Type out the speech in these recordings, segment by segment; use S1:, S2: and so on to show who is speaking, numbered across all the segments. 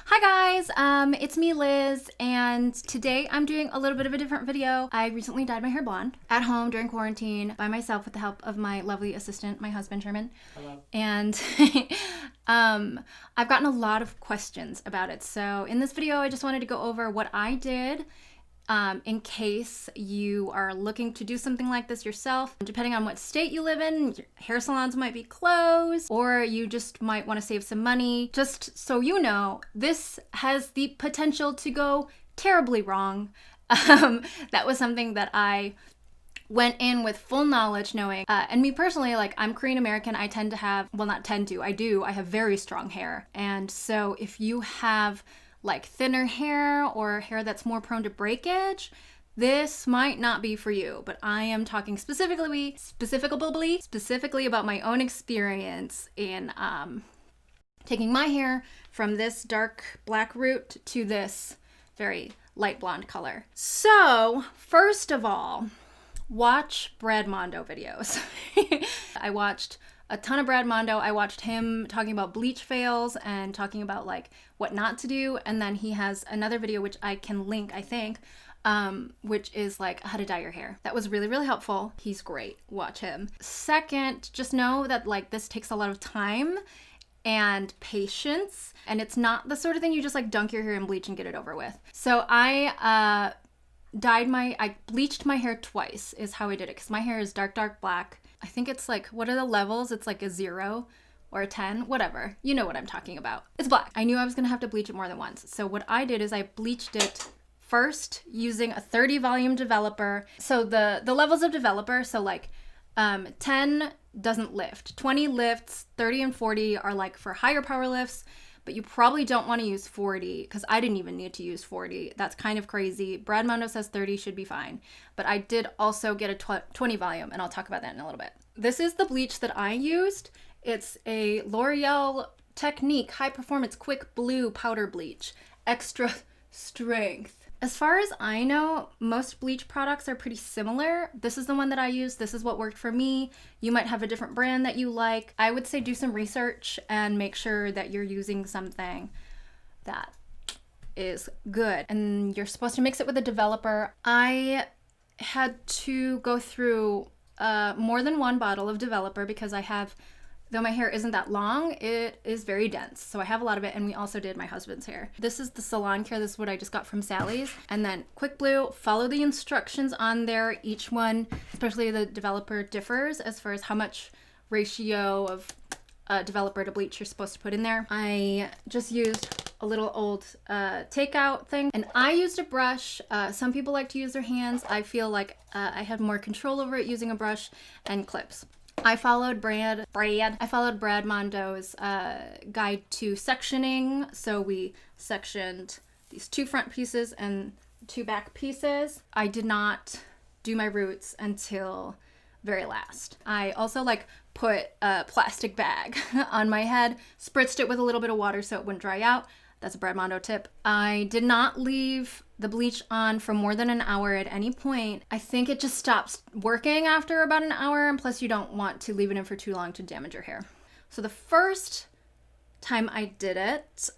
S1: Hi guys, it's me Liz, and today I'm doing a little bit of a different video. I recently dyed my hair blonde at home during quarantine by myself with the help of my lovely assistant, my husband Sherman.
S2: Hello.
S1: And I've gotten a lot of questions about it. So in this video, I just wanted to go over what I did in case you are looking to do something like this yourself. Depending on what state you live in, your hair salons might be closed, or you just might want to save some money. Just so you know, this has the potential to go terribly wrong. That was something that I went in with full knowledge, knowing, and me personally, like, I'm Korean American. I tend to have, well, not tend to, I do, I have very strong hair. And so if you have like thinner hair or hair that's more prone to breakage, this might not be for you. But I am talking specifically about my own experience in taking my hair from this dark black root to this very light blonde color. So first of all, watch Brad Mondo videos. I watched a ton of Brad Mondo. I watched him talking about bleach fails and talking about like what not to do. And then he has another video, which I can link, I think, which is like how to dye your hair. That was really, really helpful. He's great. Watch him. Second, just know that like this takes a lot of time and patience, and it's not the sort of thing you just like dunk your hair in bleach and get it over with. So I bleached my hair twice is how I did it, because my hair is dark black. I think it's like, what are the levels? It's like a 0 or a 10, whatever. You know what I'm talking about. It's black. I knew I was gonna have to bleach it more than once. So what I did is I bleached it first using a 30 volume developer. So the levels of developer, so like 10 doesn't lift, 20 lifts, 30 and 40 are like for higher power lifts. But you probably don't want to use 40, because I didn't even need to use 40. That's kind of crazy. Brad Mondo says 30 should be fine. But I did also get a 20 volume, and I'll talk about that in a little bit. This is the bleach that I used. It's a Loreal Technique High Performance Quick Blue Powder Bleach. Extra strength. As far as I know, most bleach products are pretty similar. This is the one that I use. This is what worked for me. You might have a different brand that you like. I would say do some research and make sure that you're using something that is good. And you're supposed to mix it with a developer. I had to go through more than one bottle of developer because I have, though my hair isn't that long, it is very dense. So I have a lot of it, and we also did my husband's hair. This is the Salon care. This is what I just got from Sally's. And then Quick Blue, follow the instructions on there. Each one, especially the developer, differs as far as how much ratio of developer to bleach you're supposed to put in there. I just used a little old takeout thing, and I used a brush. Some people like to use their hands. I feel like I had more control over it using a brush and clips. I followed Brad Mondo's guide to sectioning. So we sectioned these 2 front pieces and 2 back pieces. I did not do my roots until very last. I also like put a plastic bag on my head, spritzed it with a little bit of water so it wouldn't dry out. That's a Brad Mondo tip. I did not leave the bleach on for more than an hour at any point. I think it just stops working after about an hour, and plus you don't want to leave it in for too long to damage your hair. So the first time I did it,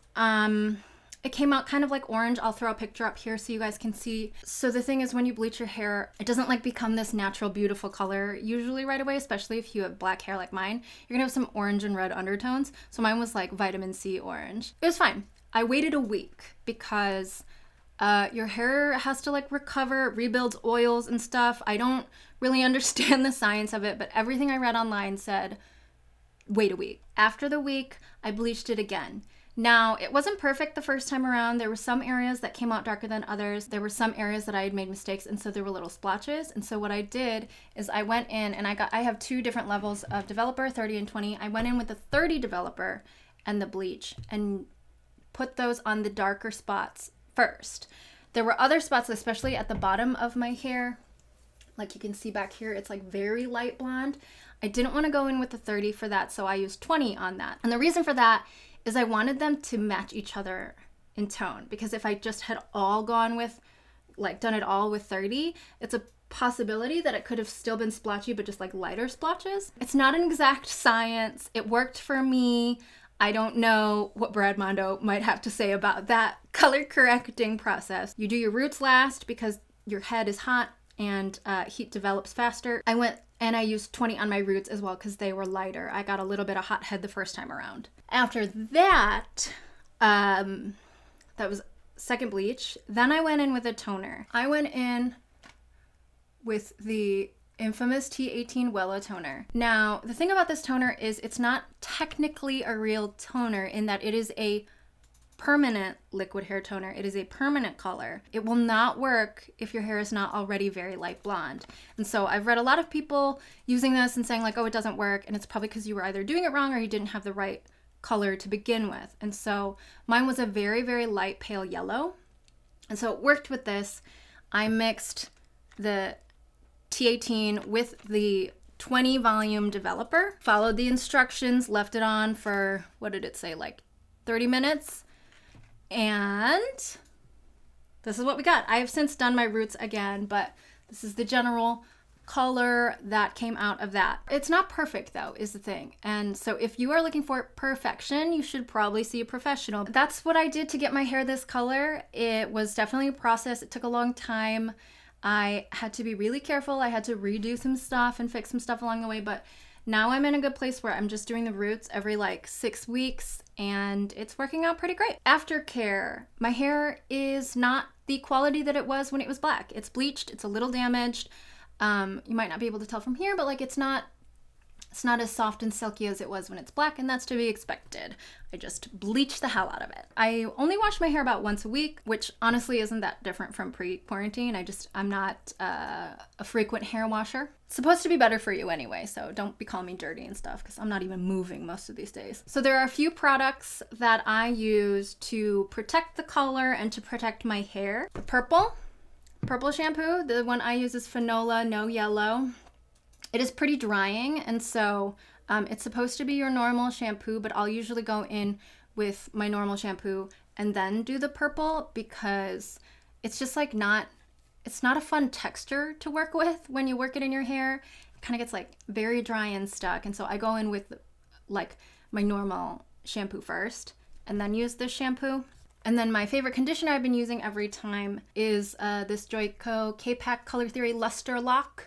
S1: it came out kind of like orange. I'll throw a picture up here so you guys can see. So the thing is, when you bleach your hair, it doesn't like become this natural, beautiful color usually right away, especially if you have black hair like mine. You're gonna have some orange and red undertones. So mine was like vitamin C orange. It was fine. I waited a week because your hair has to like recover, it rebuilds oils and stuff. I don't really understand the science of it, but everything I read online said wait a week. After the week, I bleached it again. Now, it wasn't perfect the first time around. There were some areas that came out darker than others. There were some areas that I had made mistakes, and so there were little splotches. And so what I did is I went in and I have 2 different levels of developer, 30 and 20. I went in with the 30 developer and the bleach and put those on the darker spots first. There were other spots, especially at the bottom of my hair. Like you can see back here, it's like very light blonde. I didn't want to go in with the 30 for that, so I used 20 on that. And the reason for that is I wanted them to match each other in tone, because if I just had all gone with, like done it all with 30, it's a possibility that it could have still been splotchy, but just like lighter splotches. It's not an exact science. It worked for me. I don't know what Brad Mondo might have to say about that color correcting process. You do your roots last because your head is hot and heat develops faster. I went and I used 20 on my roots as well because they were lighter. I got a little bit of hot head the first time around. After that, that was second bleach. Then I went in with a toner. I went in with the infamous T18 Wella Toner. Now, the thing about this toner is it's not technically a real toner in that it is a permanent liquid hair toner. It is a permanent color. It will not work if your hair is not already very light blonde. And so I've read a lot of people using this and saying like, oh, it doesn't work. And it's probably because you were either doing it wrong or you didn't have the right color to begin with. And so mine was a very, very light pale yellow. And so it worked with this. I mixed the T18 with the 20 volume developer, followed the instructions, left it on for, what did it say, like 30 minutes. And this is what we got. I have since done my roots again, but this is the general color that came out of that. It's not perfect though, is the thing. And so if you are looking for perfection, you should probably see a professional. That's what I did to get my hair this color. It was definitely a process. It took a long time. I had to be really careful. I had to redo some stuff and fix some stuff along the way, but now I'm in a good place where I'm just doing the roots every like 6 weeks and it's working out pretty great. Aftercare. My hair is not the quality that it was when it was black. It's bleached, it's a little damaged. You might not be able to tell from here, but like it's not as soft and silky as it was when it's black, and that's to be expected. I just bleached the hell out of it. I only wash my hair about once a week, which honestly isn't that different from pre-quarantine. I'm not a frequent hair washer. It's supposed to be better for you anyway, so don't be calling me dirty and stuff because I'm not even moving most of these days. So there are a few products that I use to protect the color and to protect my hair. The purple shampoo, the one I use is Fanola No Yellow. It is pretty drying, and so it's supposed to be your normal shampoo, but I'll usually go in with my normal shampoo and then do the purple because it's just like it's not a fun texture to work with when you work it in your hair. It kind of gets like very dry and stuck, and so I go in with like my normal shampoo first and then use this shampoo. And then my favorite conditioner I've been using every time is this Joico K-Pak Color Theory Luster Lock.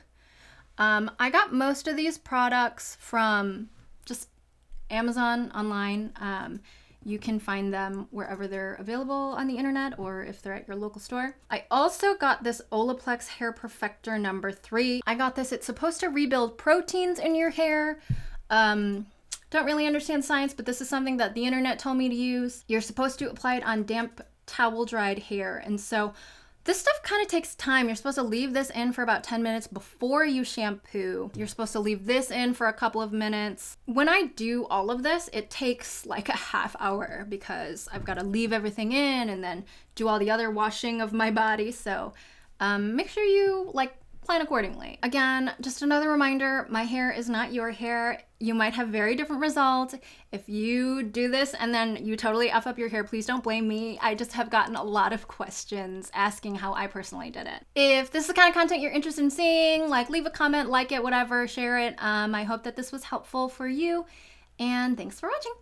S1: I got most of these products from just Amazon online. You can find them wherever they're available on the internet or if they're at your local store. I also got this Olaplex Hair Perfector number 3. I got this. It's supposed to rebuild proteins in your hair. Don't really understand science, but this is something that the internet told me to use. You're supposed to apply it on damp towel dried hair. And so this stuff kind of takes time. You're supposed to leave this in for about 10 minutes before you shampoo. You're supposed to leave this in for a couple of minutes. When I do all of this, it takes like a half hour because I've got to leave everything in and then do all the other washing of my body. So make sure you plan accordingly. Again, just another reminder, my hair is not your hair. You might have very different results. If you do this and then you totally F up your hair, please don't blame me. I just have gotten a lot of questions asking how I personally did it. If this is the kind of content you're interested in seeing, leave a comment, like it, whatever, share it. I hope that this was helpful for you, and thanks for watching.